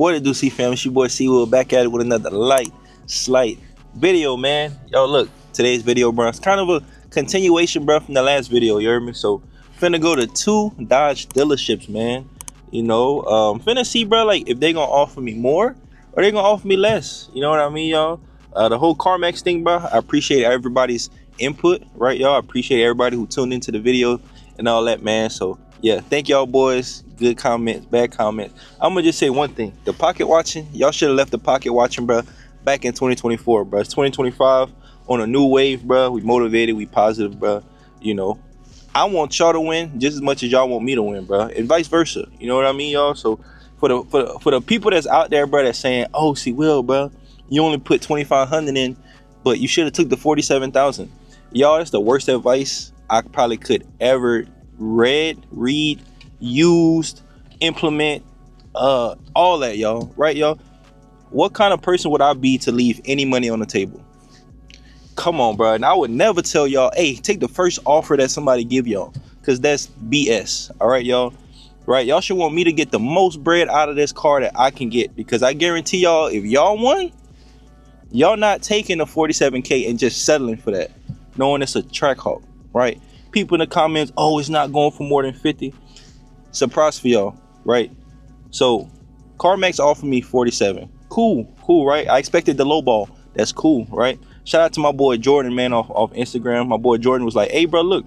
What it do, C fam? It's your boy C Will back at it with another slight video, man. Yo, look, today's video, bro, it's kind of a continuation, bro, from the last video. You heard me? So, finna go to 2 Dodge dealerships, man. You know, finna see, bro, like if they gonna offer me more or they gonna offer me less. You know what I mean, y'all? The whole CarMax thing, bro. I appreciate everybody's input, right, y'all? I appreciate everybody who tuned into the video and all that, man. So yeah, thank y'all boys. Good comments, bad comments. I'm gonna just say one thing: the pocket watching, y'all should have left the pocket watching, bro, back in 2024, bro. It's 2025 on a new wave, bro. We motivated, we positive, bro. You know, I want y'all to win just as much as y'all want me to win, bro, and vice versa. You know what I mean, y'all? So for the people that's out there, bro, that's saying, "Oh, see, Will, bro, you only put 2,500 in, but you should have took the 47,000." Y'all, that's the worst advice I probably could ever read, used, implement, all that, y'all. Right, y'all? What kind of person would I be to leave any money on the table? Come on, bro. And I would never tell y'all, hey, take the first offer that somebody give y'all, because that's BS. All right, y'all? Right? Y'all should want me to get the most bread out of this car that I can get, because I guarantee y'all, if y'all won, y'all not taking the 47K and just settling for that, knowing it's a Trackhawk, right? People in the comments, oh, it's not going for more than 50. Surprise for y'all, right? So CarMax offered me 47. Cool, right? I expected the low ball. That's cool, right? Shout out to my boy Jordan, man, off Instagram. My boy Jordan was like, hey, bro, look,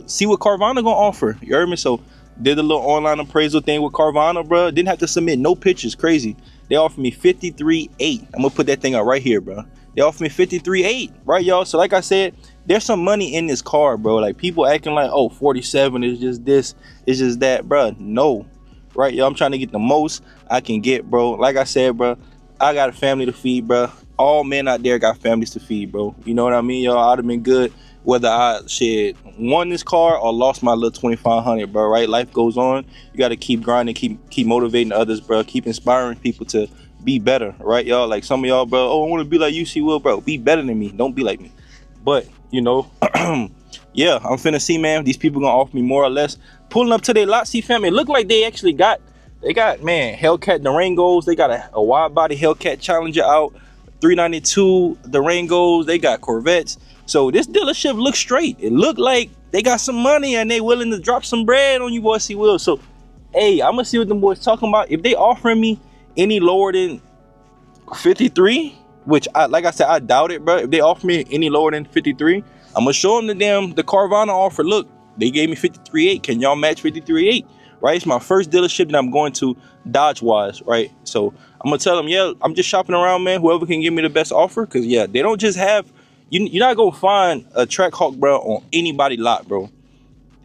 see what Carvana gonna offer. You heard me? So did a little online appraisal thing with Carvana, bro. Didn't have to submit no pictures. Crazy. They offered me 53.8. I'm gonna put that thing out right here, bro. They offered me 53.8, right, y'all? So like I said, there's some money in this car, bro. Like, people acting like, oh, 47 is just this, it's just that, bro. No, right, y'all? I'm trying to get the most I can get, bro. Like I said, bro, I got a family to feed, bro. All men out there got families to feed, bro. You know what I mean, y'all? I'd have been good whether I won this car or lost my little 2,500, bro. Right? Life goes on. You got to keep grinding, keep motivating others, bro. Keep inspiring people to be better, right, y'all? Like some of y'all, bro, oh, I want to be like you, C Will, bro. Be better than me. Don't be like me. But you know, yeah, I'm finna see, man. These people gonna offer me more or less. Pulling up to their lot, see, fam. It look like they actually got, man, Hellcat Durangos. They got a wide body Hellcat Challenger out. 392 Durangos. They got Corvettes. So this dealership looks straight. It looked like they got some money and they willing to drop some bread on you, boy, C Will. So hey, I'm gonna see what them boys talking about. If they offering me any lower than 53, which like I said, I doubt it, bro. If they offer me any lower than 53, I'm gonna show them the Carvana offer. Look, they gave me 53.8. Can y'all match 53.8? Right? It's my first dealership that I'm going to Dodge wise, right? So I'm gonna tell them, yeah, I'm just shopping around, man. Whoever can give me the best offer, because yeah, they don't just have, you're not gonna find a Trackhawk, bro, on anybody lot, bro.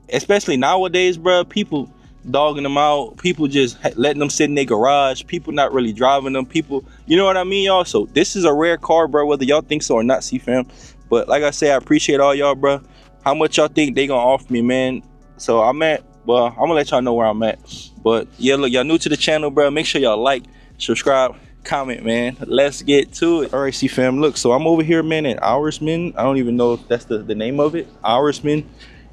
Especially nowadays, bro. People dogging them out, people just letting them sit in their garage, people not really driving them, people, you know what I mean, y'all? So this is a rare car, bro, whether y'all think so or not, CEEFAM. But like I say, I appreciate all y'all, bro. How much y'all think they gonna offer me, man? So I'm gonna let y'all know where I'm at. But yeah, look, y'all new to the channel, bro, make sure y'all like, subscribe, comment, man. Let's get to it. All right, CEEFAM, look, so I'm over here, man, at Ourisman. I don't even know if that's the name of it. Ourisman,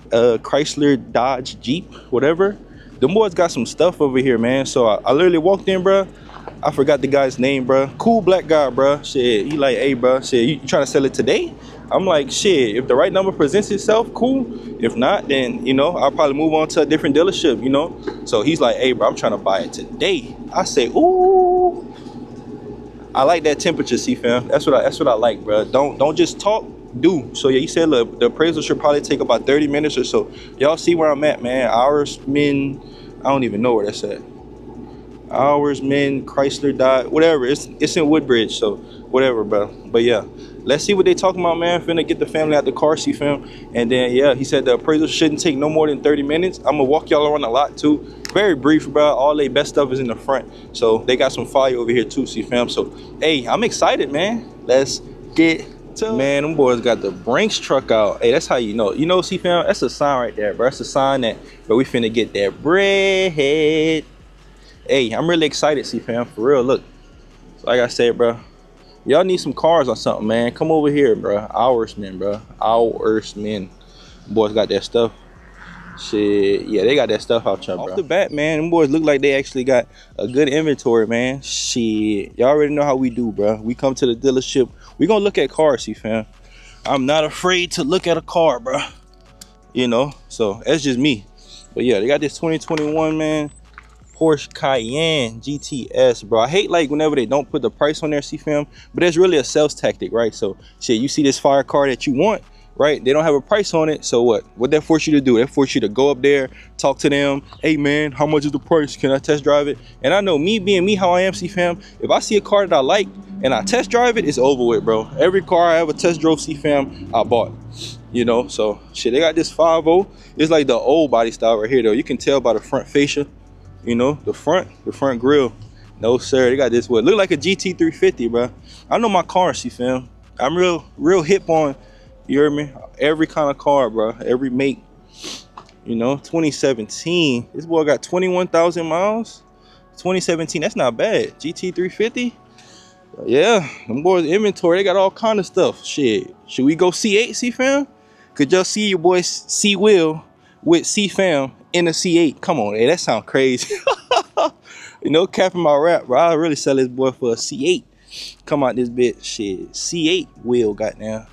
Chrysler, Dodge, Jeep, whatever. The boys got some stuff over here, man. So I literally walked in, bro. I forgot the guy's name, bro. Cool black guy, bro. Shit, he like, hey, bro. Shit, you trying to sell it today? I'm like, shit, if the right number presents itself, cool. If not, then, you know, I'll probably move on to a different dealership, you know? So he's like, hey, bro, I'm trying to buy it today. I say, ooh. I like that temperature, CEEFAM. That's what I like, bro. Don't just talk, do. So yeah, he said, look, the appraisal should probably take about 30 minutes or so. Y'all see where I'm at, man. Ourisman, I don't even know where that's at. Ourisman, Chrysler, Dodge, whatever. It's in Woodbridge, so whatever, bro. But yeah, let's see what they talking about, man. Finna get the family out the car, CEEFAM. And then yeah, he said the appraisal shouldn't take no more than 30 minutes. I'm gonna walk y'all around the lot too. Very brief, bro. All their best stuff is in the front. So they got some fire over here too, CEEFAM. So hey, I'm excited, man. Let's get to, man, them boys got the Brinks truck out. Hey, that's how you know. You know, CEEFAM, that's a sign right there, bro. That's a sign that, bro, we finna get that bread. Hey, I'm really excited, CEEFAM, for real. Look, like I said, bro, y'all need some cars or something, man. Come over here, bro. Ourisman, bro. Ourisman. Boys got that stuff. Shit, yeah, they got that stuff out there, bro. Off the bat, man, them boys look like they actually got a good inventory, man. Shit, y'all already know how we do, bro. We come to the dealership, we gonna look at cars, CEEFAM. I'm not afraid to look at a car, bro. You know, so that's just me. But yeah, they got this 2021, man, Porsche Cayenne GTS, bro. I hate like whenever they don't put the price on there, CEEFAM, but it's really a sales tactic, right? So shit, you see this fire car that you want, right? They don't have a price on it, so what that force you to do? That force you to go up there, talk to them. Hey man, how much is the price? Can I test drive it? And I know me being me how I am, CEEFAM, if I see a car that I like and I test drive it, it's over with, bro. Every car I ever test drove, CEEFAM, I bought. You know, so shit, they got this 5.0. It's like the old body style right here though. You can tell by the front fascia, you know, the front grille. No sir, they got this what look like a GT350, bro. I know my car, CEEFAM. I'm real hip on, you heard me, every kind of car, bro, every make. You know, 2017, this boy got 21,000 miles. 2017, that's not bad. GT350. Yeah, them boys inventory, they got all kind of stuff. Shit, should we go C8, CEEFAM? Could y'all see your boy C Will with CEEFAM in a C8? Come on, hey, that sound crazy. You know, capping my rap, bro. I really sell this boy for a C8. Come out this bitch, shit. C8 Will, goddamn.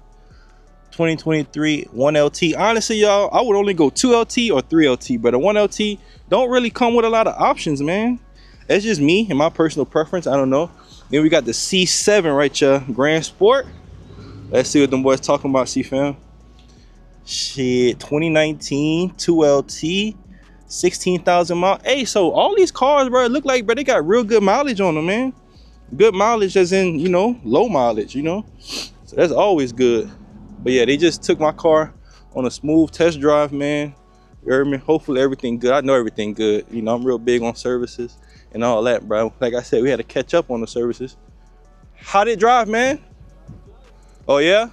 2023 1LT. Honestly, y'all, I would only go 2LT or 3LT, but a 1LT don't really come with a lot of options, man. That's just me and my personal preference. I don't know. Then we got the C7 right here, Grand Sport. Let's see what them boys talking about, CEEFAM. Shit, 2019 2LT, 16,000 miles. Hey, so all these cars, bro, look like, bro, they got real good mileage on them, man. Good mileage as in, you know, low mileage, you know. So that's always good. But yeah, they just took my car on a smooth test drive, man. You heard me? Hopefully everything good. I know everything good. You know, I'm real big on services and all that, bro. Like I said, we had to catch up on the services. How'd it drive, man? Oh yeah?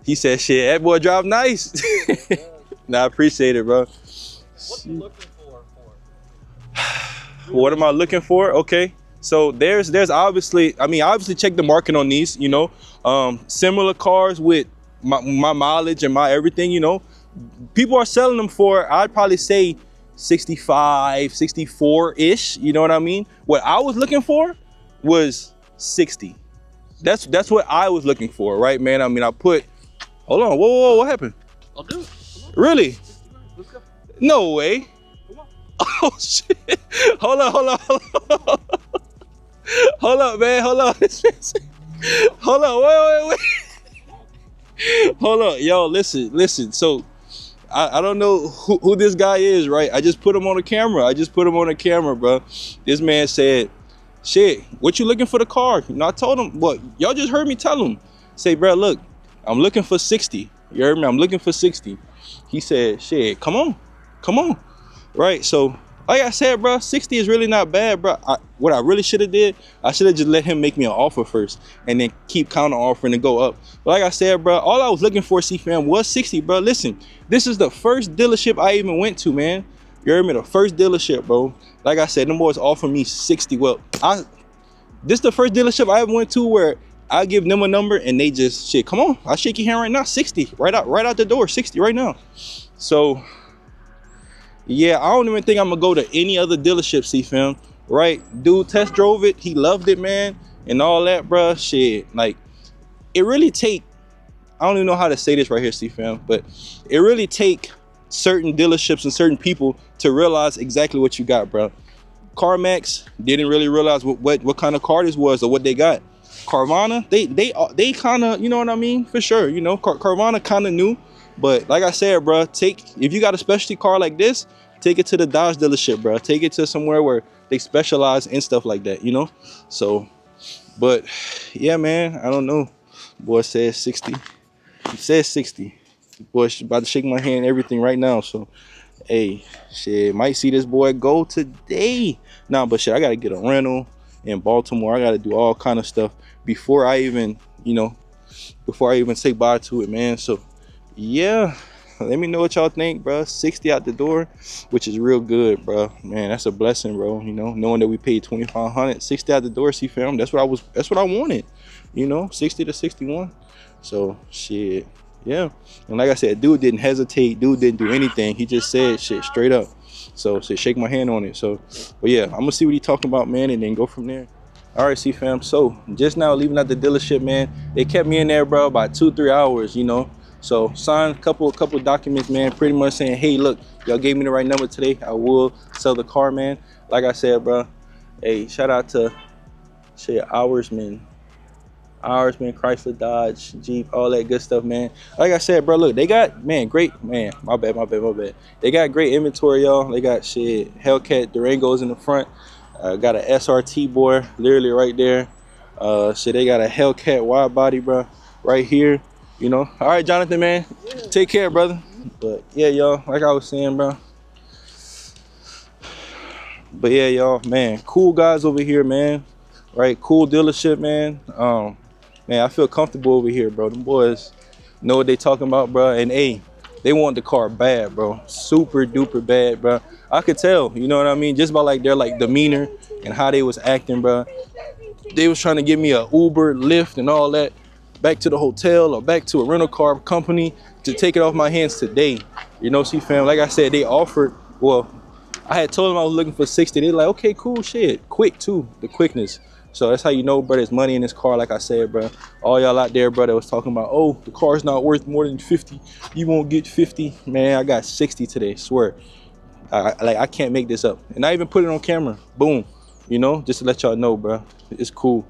He said, shit, that boy drive nice. Nah, I appreciate it, bro. What you looking for? What am I looking for? Okay. So there's obviously, I mean, obviously check the market on these, you know. Similar cars with my mileage and my everything, you know. People are selling them for, I'd probably say 65, 64-ish, you know what I mean? What I was looking for was 60. That's what I was looking for, right, man? I mean, I put, hold on, whoa, what happened? I'll do it. Really? Let's go. No way. Come on. Oh shit. Hold on. Hold up, man, hold on. Hold on, wait. Hold on, yo, listen. So I don't know who this guy is, right? I just put him on the camera. Bro. This man said, shit, what you looking for the car? You know, I told him, what, y'all just heard me tell him. Say, bro, look, I'm looking for 60. You heard me? I'm looking for 60. He said, shit, come on. Right, so like I said, bro, 60 is really not bad, bro. What I really should have did, I should have just let him make me an offer first and then keep counter offering and go up. But like I said, bro, all I was looking for, CEEFAM, was 60, bro. Listen, this is the first dealership I even went to, man. You heard me? The first dealership, bro. Like I said, them boys offered me 60. Well, this is the first dealership I ever went to where I give them a number and they just, shit, come on, I'll shake your hand right now, 60, right out the door, 60 right now. So yeah, I don't even think I'm gonna go to any other dealership, CEEFAM, right? Dude test drove it, he loved it, man, and all that, bro. Shit, like, it really take, I don't even know how to say this right here, CEEFAM, but it really take certain dealerships and certain people to realize exactly what you got, bro. CarMax didn't really realize what kind of car this was or what they got. Carvana, they kind of, you know what I mean, for sure, you know, Carvana kind of knew. But like I said, bro, if you got a specialty car like this, take it to the Dodge dealership, bro. Take it to somewhere where they specialize in stuff like that, you know. So, but yeah, man, I don't know. Boy says 60. He says 60. Boy's about to shake my hand, everything right now. So, hey, shit, might see this boy go today. Nah, but shit, I gotta get a rental in Baltimore. I gotta do all kind of stuff before I even, you know, say bye to it, man. So yeah, let me know what y'all think, bro. 60 out the door, which is real good, bro. Man, that's a blessing, bro. You know, knowing that we paid 2,500, 60 out the door, CEEFAM. That's what I wanted. You know, 60 to 61. So shit, Yeah, and like I said, dude didn't hesitate. Dude didn't do anything. He just said shit straight up. So shake my hand on it. So, but yeah, I'm gonna see what he talking about, man, and then go from there. All right, C fam. So just now leaving out the dealership, man. They kept me in there, bro, about 2-3 hours, you know. So signed a couple documents, man. Pretty much saying, hey, look, y'all gave me the right number today. I will sell the car, man. Like I said, bro. Hey, shout out to shit Hoursman, Chrysler, Dodge, Jeep, all that good stuff, man. Like I said, bro, look, they got, man, great, man, my bad. They got great inventory, y'all. They got shit, Hellcat Durangos in the front. Got a SRT boy, literally right there. Shit, they got a Hellcat wide body, bro, right here. You know. All right, Jonathan, man, take care, brother. But yeah, y'all, like I was saying, bro. But yeah, y'all, man, cool guys over here, man. Right, cool dealership, man. Man, I feel comfortable over here, bro. Them boys know what they talking about, bro. And hey, they want the car bad, bro. Super duper bad, bro. I could tell, you know what I mean? Just by like their like demeanor and how they was acting, bro. They was trying to give me a Uber, Lyft, and all that back to the hotel or back to a rental car company to take it off my hands today. You know, see, fam. Like I said, they offered. Well, I had told them I was looking for 60. They're like, okay, cool, shit, quick too. The quickness. So that's how you know, bro, there's money in this car. Like I said, bro, all y'all out there, bro, that was talking about, oh, the car's not worth more than 50. You won't get 50. Man, I got 60 today, swear. I can't make this up. And I even put it on camera. Boom. You know, just to let y'all know, bro. It's cool.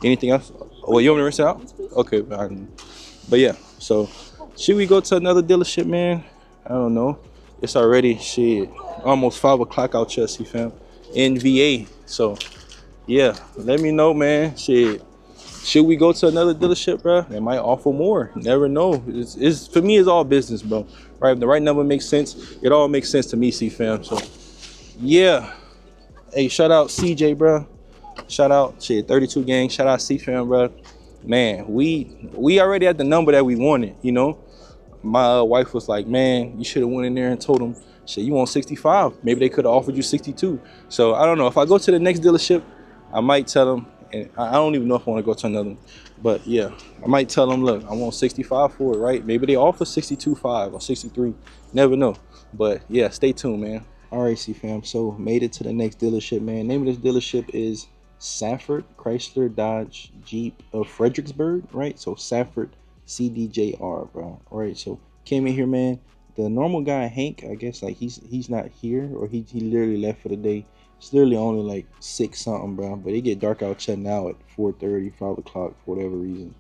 Anything else? Oh, you want me to rinse it out? Okay. But yeah, so should we go to another dealership, man? I don't know. It's already, shit, almost 5 o'clock out here, see, fam. NVA. So yeah, let me know, man. Shit, should we go to another dealership, bro? They might offer more. Never know. It's for me, it's all business, bro. Right? If the right number makes sense, it all makes sense to me, C fam. So yeah. Hey, shout out CJ, bro. Shout out shit 32 gang. Shout out C fam, bro. Man, we already had the number that we wanted. You know, my wife was like, man, you should have went in there and told them, shit, you want 65. Maybe they could have offered you 62. So I don't know. If I go to the next dealership, I might tell them, and I don't even know if I want to go to another one, but yeah, I might tell them, look, I want 65 for it, right? Maybe they offer 62.5 or 63. Never know. But yeah, stay tuned, man. All right, C fam. So made it to the next dealership, man. Name of this dealership is Safford Chrysler Dodge Jeep of Fredericksburg, right? So Safford CDJR, bro. All right, so came in here, man. The normal guy Hank, I guess, like he's not here, or he literally left for the day. It's literally only like 6 something, bro. But it get dark out here now at 4:30, 5 o'clock for whatever reason.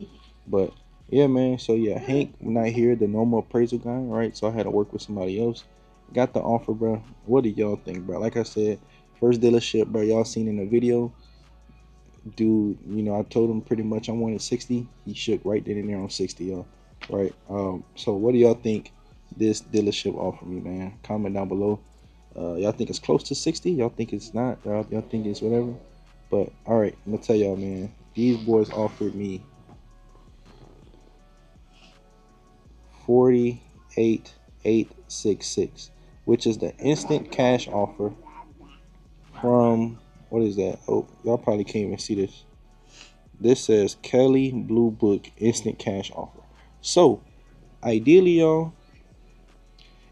But yeah, man. So yeah, Hank not here, the normal appraisal guy, right? So I had to work with somebody else. Got the offer, bro. What do y'all think, bro? Like I said, first dealership, bro. Y'all seen in the video. Dude, you know, I told him pretty much I wanted 60. He shook right then and there on 60, y'all. Right. So what do y'all think this dealership offered me, man? Comment down below. Y'all think it's close to 60? Y'all think it's not? Y'all think it's whatever? But all right, I'm gonna tell y'all, man. These boys offered me 48,866, which is the instant cash offer from, what is that? Oh, y'all probably can't even see this. This says Kelly Blue Book instant cash offer. So ideally, y'all,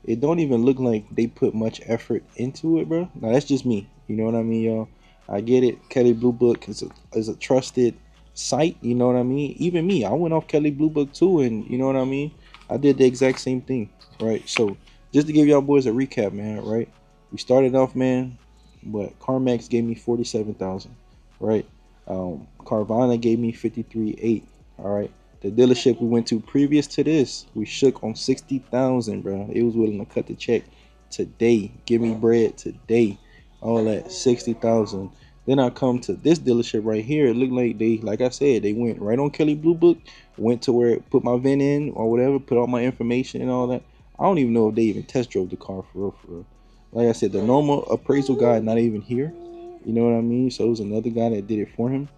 it don't even look like they put much effort into it, bro. Now that's just me. You know what I mean, y'all? I get it. Kelly Blue Book is a trusted site. You know what I mean? Even me, I went off Kelly Blue Book too, and you know what I mean? I did the exact same thing, right? So just to give y'all boys a recap, man, right? We started off, man, but CarMax gave me 47,000, right? Carvana gave me 53.8. All right. The dealership we went to previous to this, we shook on 60,000, bro. It was willing to cut the check today, give me bread today, all that 60,000. Then I come to this dealership right here. It looked like they, like I said, they went right on Kelly Blue Book, went to where it put my VIN in or whatever, put all my information and all that. I don't even know if they even test drove the car for real, for real. Like I said, the normal appraisal guy not even here. You know what I mean? So it was another guy that did it for him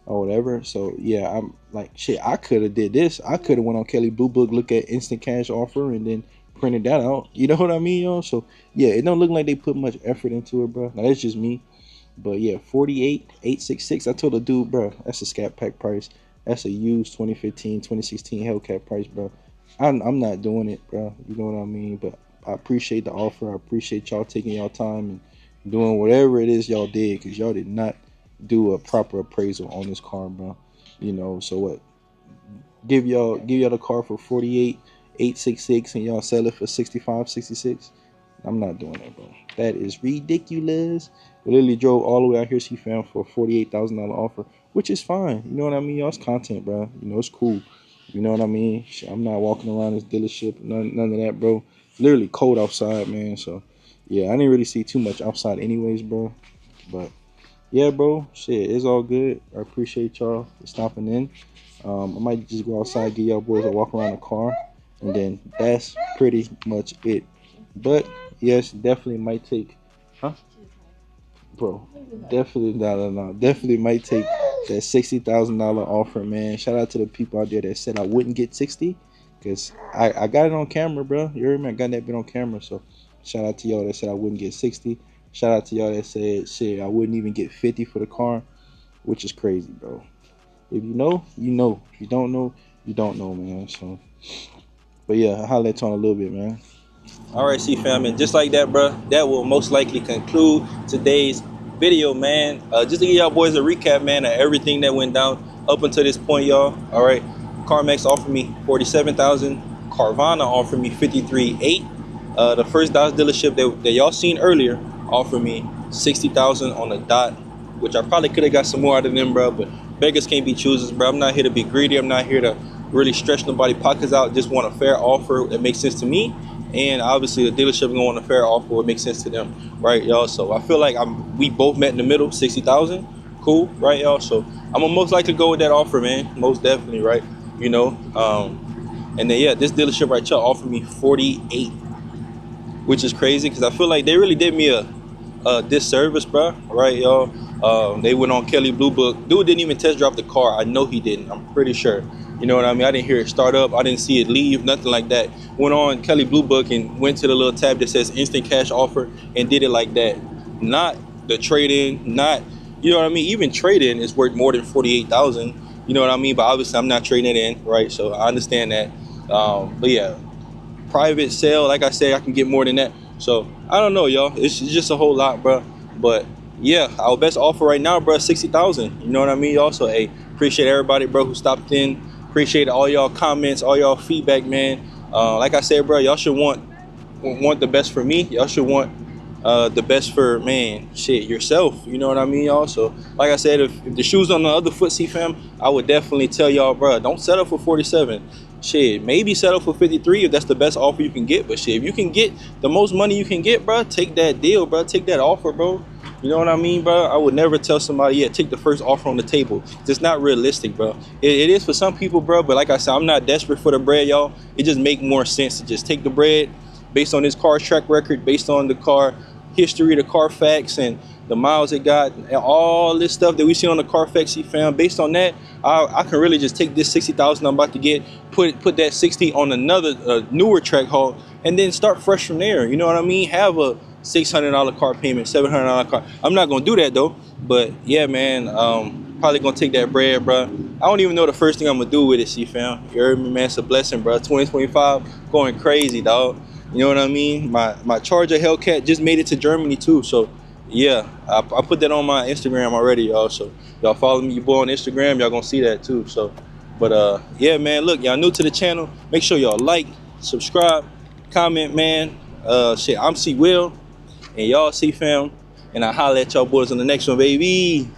or whatever. So yeah, I'm like, shit, I could have did this. I could have went on Kelly Blue Book, look at instant cash offer, and then printed that out. You know what I mean, y'all? So yeah, it don't look like they put much effort into it, bro. Now that's just me. But yeah, 48,866. I told the dude, bro, that's a scat pack price. That's a used 2015, 2016 Hellcat price, bro. I'm not doing it, bro. You know what I mean? But I appreciate the offer. I appreciate y'all taking y'all time and doing whatever it is y'all did, because y'all did not do a proper appraisal on this car, bro. You know, so what? Give y'all the car for 48,866 and y'all sell it for 65, 66. I'm not doing that, bro. That is ridiculous. We literally drove all the way out here, CEEFAM, for a $48,000 offer, which is fine. You know what I mean? Y'all's content, bro. You know, it's cool. You know what I mean? I'm not walking around this dealership, none of that, bro. Literally cold outside, man. So, yeah, I didn't really see too much outside anyways, bro. But, yeah, bro, shit, it's all good. I appreciate y'all for stopping in. I might just go outside, give y'all boys a walk around the car, and then that's pretty much it. But, yes, definitely might take, huh? Bro, definitely, no. Definitely might take that $60,000 offer, man. Shout out to the people out there that said I wouldn't get 60, because I got it on camera, bro. You heard me? I got that bit on camera. So shout out to y'all that said I wouldn't get 60. Shout out to y'all that said shit I wouldn't even get 50 for the car, which is crazy, bro. If you know, you know. If you don't know, you don't know, man. So, but yeah, I'll holler at you on a little bit, man. All right, CEEFAM, and just like that, bro, that will most likely conclude today's video, man. Just to give y'all boys a recap, man, of everything that went down up until this point, y'all. All right, CarMax offered me $47,000. Carvana offered me $53,800. The first Dodge dealership that y'all seen earlier offered me $60,000 on the dot, which I probably could have got some more out of them, bro. But beggars can't be choosers, bro. I'm not here to be greedy. I'm not here to really stretch nobody's pockets out. Just want a fair offer that makes sense to me. And obviously the dealership going on a fair offer would make sense to them, right, y'all? So I feel like we both met in the middle, 60,000, cool, right, y'all? So I'm gonna most likely go with that offer, man, most definitely, right? You know, and then yeah, this dealership right here offered me 48, which is crazy because I feel like they really did me a disservice, bro, right, y'all? They went on Kelly Blue Book. Dude didn't even test drive the car. I know he didn't. I'm pretty sure. You know what I mean? I didn't hear it start up. I didn't see it leave, nothing like that. Went on Kelly Blue Book and went to the little tab that says instant cash offer and did it like that. Not the trade-in, not, you know what I mean? Even trade-in is worth more than 48,000. You know what I mean? But obviously I'm not trading it in, right? So I understand that. But yeah, private sale, like I said, I can get more than that. So I don't know, y'all. It's just a whole lot, bro. But yeah, our best offer right now, bro, 60,000. You know what I mean, y'all? So hey, appreciate everybody, bro, who stopped in. Appreciate all y'all comments, all y'all feedback, man. Like I said, bro, y'all should want the best for me. Y'all should want the best for, man, shit, yourself. You know what I mean, y'all? So like I said, if the shoe's on the other foot, CEEFAM, I would definitely tell y'all, bro, don't settle for 47. Shit, maybe settle for 53 if that's the best offer you can get. But shit, if you can get the most money you can get, bro, take that deal, bro. Take that offer, bro. You know what I mean, bro? I would never tell somebody, yeah, take the first offer on the table. It's not realistic, bro. It is for some people, bro, but like I said, I'm not desperate for the bread, y'all. It just make more sense to just take the bread based on this car's track record, based on the car history, the Carfax, and the miles it got, and all this stuff that we see on the Carfax CEEFAM. Based on that, I can really just take this 60,000 I'm about to get, put that 60 on another newer Trackhawk, and then start fresh from there. You know what I mean? Have a $600 car payment, $700 car. I'm not gonna do that though. But yeah, man, probably gonna take that bread, bro. I don't even know the first thing I'm gonna do with it, CEEFAM. You heard me, man? It's a blessing, bro. 2025 going crazy, dog. You know what I mean? My Charger Hellcat just made it to Germany too. So yeah, I put that on my Instagram already, y'all. So y'all follow me, your boy, on Instagram. Y'all gonna see that too. So, but yeah, man. Look, y'all new to the channel. Make sure y'all like, subscribe, comment, man. Shit, I'm C Will, and y'all CEEFAM, and I holla at y'all boys on the next one, baby.